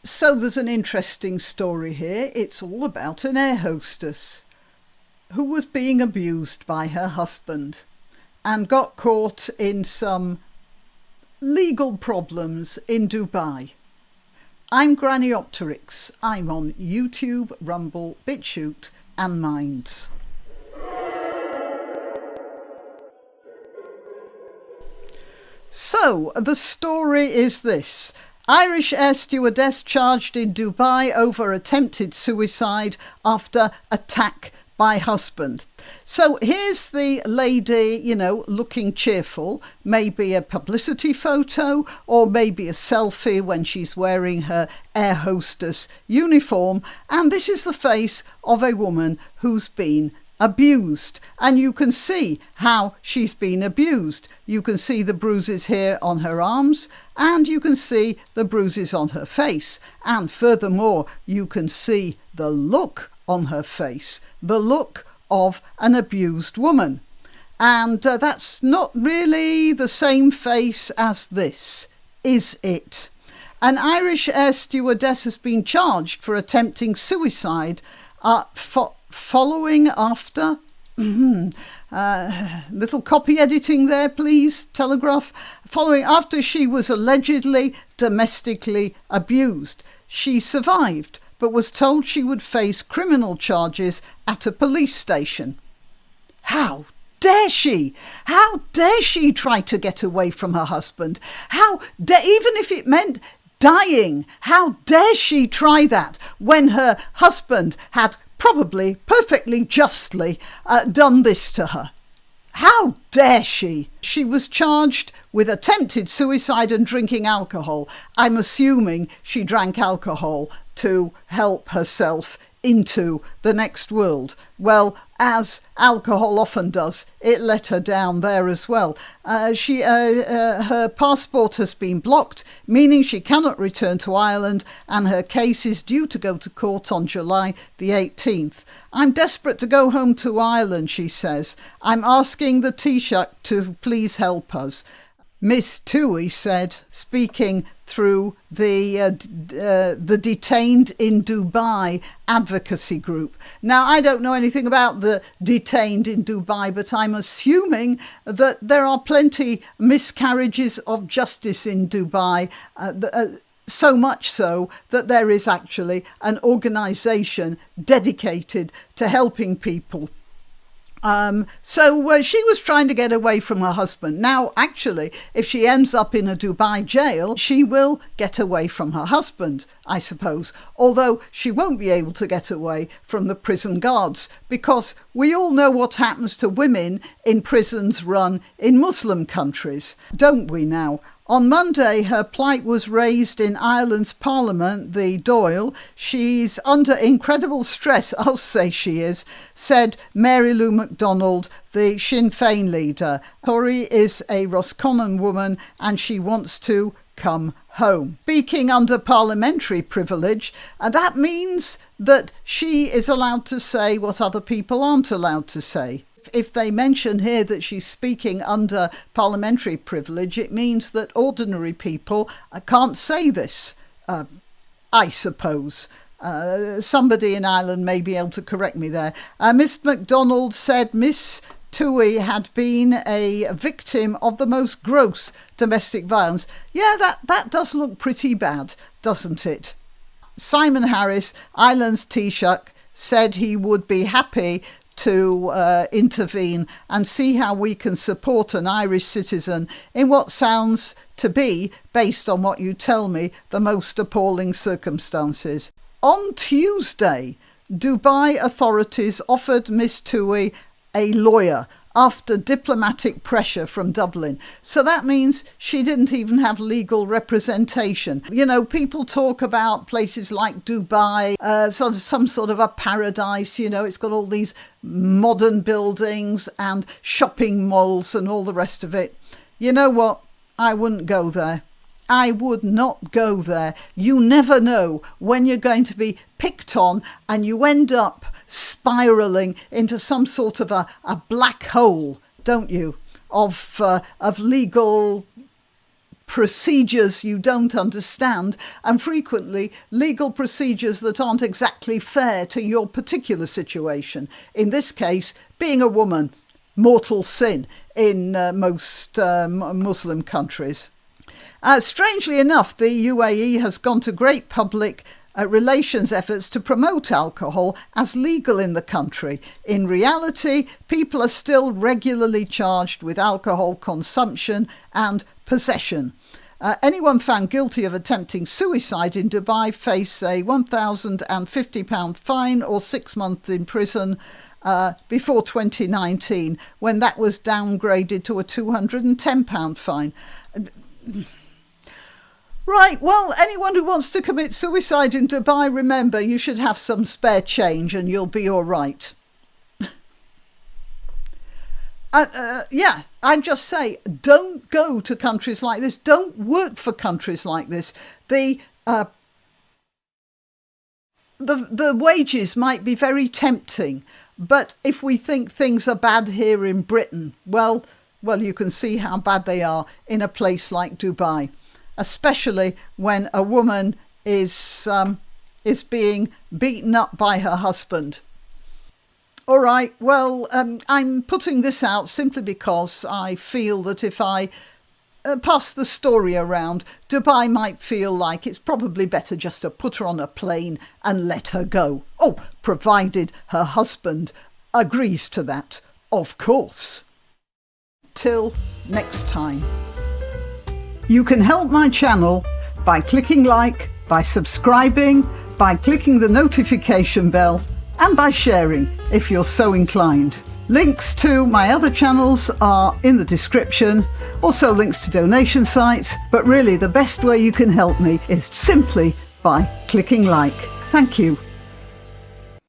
So there's an interesting story here. It's all about an air hostess who was being abused by her husband and got caught in some legal problems in Dubai. I'm Granniopteryx. I'm on YouTube, Rumble, BitChute and Minds. So the story is this. Irish air stewardess charged in Dubai over attempted suicide after attack by husband. So here's the lady, looking cheerful, maybe a publicity photo or maybe a selfie when she's wearing her air hostess uniform. And this is the face of a woman who's been abused, and you can see how she's been abused. You can see the bruises here on her arms, and you can see the bruises on her face, and furthermore you can see the look on her face, the look of an abused woman. And that's not really the same face as this, is it? An Irish air stewardess has been charged for attempting suicide following after little copy editing there, please, Telegraph. Following after she was allegedly domestically abused. She survived, but was told she would face criminal charges at a police station. How dare she? How dare she try to get away from her husband? Even if it meant dying, how dare she try that when her husband had probably perfectly justly done this to her? How dare she? She was charged with attempted suicide and drinking alcohol. I'm assuming she drank alcohol to help herself into the next world. Well, as alcohol often does, it let her down there as well. Her passport has been blocked, meaning she cannot return to Ireland, and her case is due to go to court on July the 18th. I'm desperate to go home to Ireland, she says. I'm asking the Taoiseach to please help us. Miss Toohey said, speaking through the Detained in Dubai advocacy group. Now, I don't know anything about the Detained in Dubai, but I'm assuming that there are plenty miscarriages of justice in Dubai, so much so that there is actually an organisation dedicated to helping people. So she was trying to get away from her husband. Now, actually, if she ends up in a Dubai jail, she will get away from her husband, I suppose, although she won't be able to get away from the prison guards, because we all know what happens to women in prisons run in Muslim countries, don't we now? On Monday, her plight was raised in Ireland's Parliament, the Dáil. She's under incredible stress, I'll say she is, said Mary Lou MacDonald, the Sinn Féin leader. Tori is a Roscommon woman and she wants to come home. Speaking under parliamentary privilege, that means that she is allowed to say what other people aren't allowed to say. If they mention here that she's speaking under parliamentary privilege, it means that ordinary people can't say this, I suppose. Somebody in Ireland may be able to correct me there. Miss MacDonald said Miss Toohey had been a victim of the most gross domestic violence. Yeah, that does look pretty bad, doesn't it? Simon Harris, Ireland's Taoiseach, said he would be happy to intervene and see how we can support an Irish citizen in what sounds to be, based on what you tell me, the most appalling circumstances. On Tuesday, Dubai authorities offered Miss Toohey a lawyer after diplomatic pressure from Dublin. So that means she didn't even have legal representation. People talk about places like Dubai, some sort of a paradise, it's got all these modern buildings and shopping malls and all the rest of it. You know what? I wouldn't go there. I would not go there. You never know when you're going to be picked on and you end up spiralling into some sort of a black hole, don't you, of legal procedures you don't understand, and frequently legal procedures that aren't exactly fair to your particular situation. In this case, being a woman, mortal sin in most Muslim countries. Strangely enough, the UAE has gone to great public relations efforts to promote alcohol as legal in the country. In reality, people are still regularly charged with alcohol consumption and possession. Anyone found guilty of attempting suicide in Dubai face a £1,050 fine or 6 months in prison before 2019, when that was downgraded to a £210 fine. Right, well, anyone who wants to commit suicide in Dubai, remember, you should have some spare change and you'll be all right. Yeah, I just say, don't go to countries like this. Don't work for countries like this. The wages might be very tempting, but if we think things are bad here in Britain, well, you can see how bad they are in a place like Dubai, especially when a woman is being beaten up by her husband. All right, well, I'm putting this out simply because I feel that if I pass the story around, Dubai might feel like it's probably better just to put her on a plane and let her go. Oh, provided her husband agrees to that, of course. Till next time. You can help my channel by clicking like, by subscribing, by clicking the notification bell, and by sharing if you're so inclined. Links to my other channels are in the description, also links to donation sites, but really the best way you can help me is simply by clicking like. Thank you.